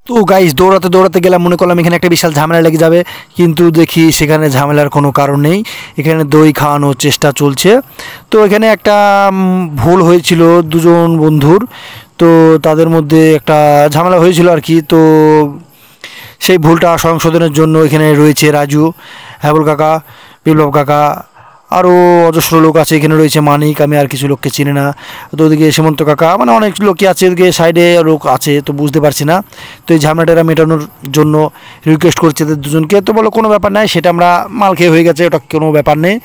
তো গাইস দৌড়াতে দৌড়াতে গেলাম, মনে করলাম এখানে একটা বিশাল ঝামেলা লেগে যাবে, কিন্তু দেখি সেখানে ঝামেলার কোনো কারণ নেই। এখানে দই খাওয়ানোর চেষ্টা চলছে। তো এখানে একটা ভুল হয়েছিল দুজন বন্ধুর, তো তাদের মধ্যে একটা ঝামেলা হয়েছিল আর কি। তো সেই ভুলটা সংশোধনের জন্য এখানে রয়েছে রাজু, হ্যাবল কাকা, বিপ্লব কাকা, আরও অজস্র লোক আছে। এখানে রয়েছে মানিক, আমি আর কিছু লোককে চিনি না। তো ওদিকে সীমন্ত কাকা, মানে অনেক লোকই আছে, ওদিকে সাইডে লোক আছে, তো বুঝতে পারছি না। তো এই ঝামেলাটা মেটানোর জন্য রিকোয়েস্ট করছে এদের দুজনকে। তো বলো কোনো ব্যাপার নাই, সেটা আমরা মাল খেয়ে হয়ে গেছে, ওটা কোনো ব্যাপার নেই।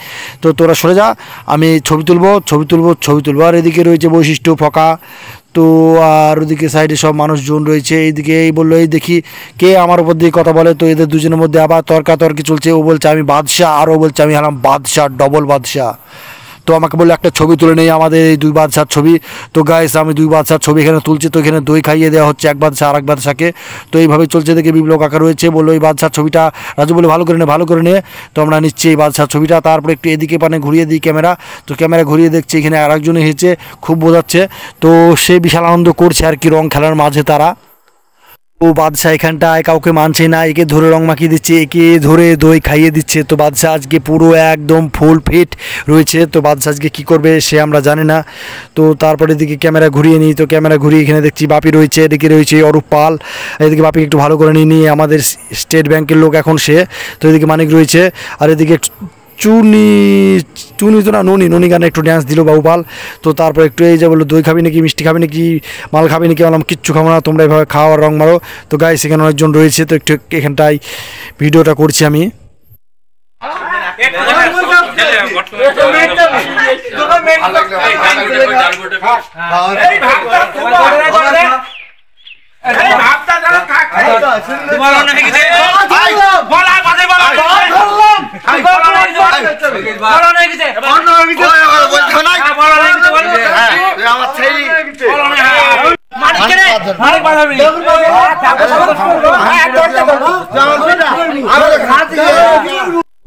তো তোরা সরে যা, আমি ছবি তুলবো ছবি তুলবো ছবি তুলবো। আর এদিকে রয়েছে বৈশিষ্ট্য, ফকা, তো আর ওদিকে সাইডে সব মানুষজন রয়েছে। এইদিকে এই বললো, এই দেখি কে আমার উপর দিয়ে কথা বলে। তো এদের দুজনের মধ্যে আবার তর্কাতর্কি চলছে। ও বলছে আমি বাদশাহ, আর ও বলছে আমি হলাম বাদশাহ, ডবল বাদশাহ। তো আমাকে বললো একটা ছবি তুলে নেই, আমাদের এই দুই বাদশার ছবি। তো গাইস আমি দুই বাদশার ছবি এখানে তুলছি। তো এখানে দই খাইয়ে দেওয়া হচ্ছে এক বাদশাহ আর এক বাদশাকে। তো এইভাবে চলছে। দেখে বিপ্লব কাকা রয়েছে, বললো এই বাদশার ছবিটা, রাজু বলে ভালো করে নে ভালো করে নে। তো আমরা নিচ্ছি এই বাদশার ছবিটা। তারপরে একটু এদিকে পানে ঘুরিয়ে দিই ক্যামেরা। তো ক্যামেরা ঘুরিয়ে দেখছি এখানে আরেকজনে হেঁচে, খুব বোঝাচ্ছে। তো সে বিশাল আনন্দ করছে আর কি রং খেলার মাঝে তারা। ও বাদশাহ এখানটায় কাউকে মানছে না, একে ধরে রং মাখিয়ে দিচ্ছে, একে ধরে দই খাইয়ে দিচ্ছে। তো বাদশাহ আজকে পুরো একদম ফুল ফিট রয়েছে। তো বাদশাহ আজকে কী করবে সে আমরা জানি না। তো তারপরে এদিকে ক্যামেরা ঘুরিয়ে নিই। তো ক্যামেরা ঘুরিয়ে এখানে দেখছি বাপি রয়েছে, এদিকে রয়েছে অরূপ পাল। এদিকে বাপিকে একটু ভালো করে নিয়ে আমাদের স্টেট ব্যাংকের লোক এখন সে। তো এদিকে মানিক রয়েছে, আর এদিকে চুনি চুনি তো না ননি, ননি গানে একটু ড্যান্স দিল বাবুপাল। তো তারপর একটু এই যে বললো দই খাবি নাকি, মিষ্টি খাবি নাকি, মাল খাবি নাকি, বললাম কিচ্ছু খাবো না, তোমরা এভাবে খাও আর রং মারো। তো গাইস এখানে অনেকজন রয়েছে, তো একটু এখানটায় ভিডিওটা করছি আমি।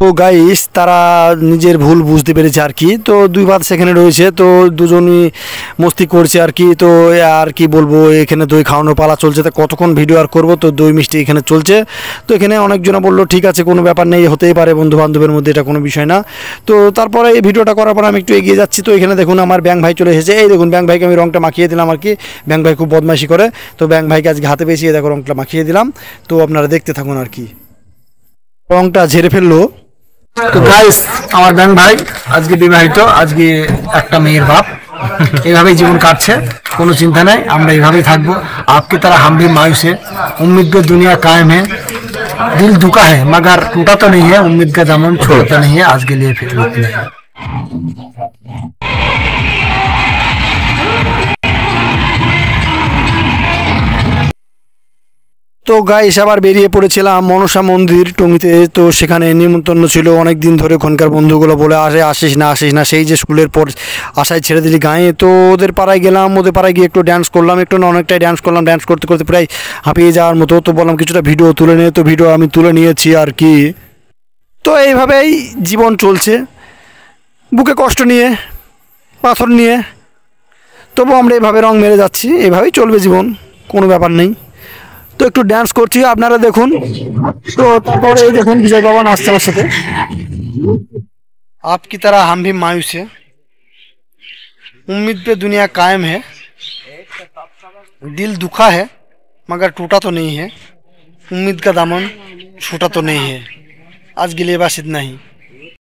তো গাইস তারা নিজের ভুল বুঝতে পেরেছে আর কি। তো দুই বাদ সেখানে রয়েছে, তো দুজনই মস্তি করছে আর কি। তো আর কি বলবো, এখানে দই খাওয়ানোর পালা চলছে। তো কতক্ষণ ভিডিও আর করবো, তো দই মিষ্টি এখানে চলছে। তো এখানে অনেকজনা বললো ঠিক আছে কোনো ব্যাপার নেই, হতেই পারে বন্ধু বান্ধবের মধ্যে, এটা কোনো বিষয় না। তো তারপরে এই ভিডিওটা করার পর আমি একটু এগিয়ে যাচ্ছি। তো এখানে দেখুন আমার ব্যাং ভাই চলে এসেছে। এই দেখুন ব্যাং ভাইকে আমি রংটা মাখিয়ে দিলাম আর কি। ব্যাং ভাই খুব বদমাইশি করে, তো ব্যাং ভাইকে আজকে হাতে পেয়েছি, দেখো রংটা মাখিয়ে দিলাম। তো আপনারা দেখতে থাকুন আর কি, রংটা ঝেড়ে ফেললো। তো গাইস আমার ব্যাং ভাই আজকে বিবাহিত, আজকে একটা মেয়ের বাপ। এইভাবেই জীবন কাটছে, কোনো চিন্তা নাই, আমরা এইভাবেই থাকবো। आपकी तरह हम भी मायूस है, उम्मीद पे दुनिया कायम है, दिल दुखा है मगर टूटा तो नहीं है, उम्मीद का दामन छोड़ता नहीं है। आज के लिए फिर इतना ही। তো গাইস আবার বেরিয়ে পড়েছিলাম মনসা মন্দির টঙ্গিতে। তো সেখানে নিমন্ত্রণ ছিল অনেক দিন ধরে, ওখানকার বন্ধুগুলো বলে আসিস না আসিস না, সেই যে স্কুলের পর আশায় ছেড়ে দিলি গায়ে। তো ওদের পাড়ায় গেলাম, ওদের পাড়ায় গিয়ে একটু ড্যান্স করলাম, একটু না অনেকটাই ড্যান্স করলাম, ড্যান্স করতে করতে প্রায় হাঁপিয়ে যাওয়ার মতো। তো বললাম কিছুটা ভিডিও তুলে নিয়ে, তো ভিডিও আমি তুলে নিয়েছি আর কি। তো এইভাবেই জীবন চলছে, বুকে কষ্ট নিয়ে, পাথর নিয়ে, তবু আমরা এভাবে রং মেরে যাচ্ছি, এভাবেই চলবে জীবন, কোনো ব্যাপার নেই। তো একটু ড্যান্স করছি, আপনারা দেখুন। তো তারপরে এই দেখুন বিজয় বাবা নাচছে আমার সাথে। आपकी तरह हम भी मायूस है, उम्मीद पे दुनिया कायम है, दिल दुखा है मगर टूटा तो नहीं है, उम्मीद का दामन छूटा तो नहीं है। आज के लिए बस इतना ही।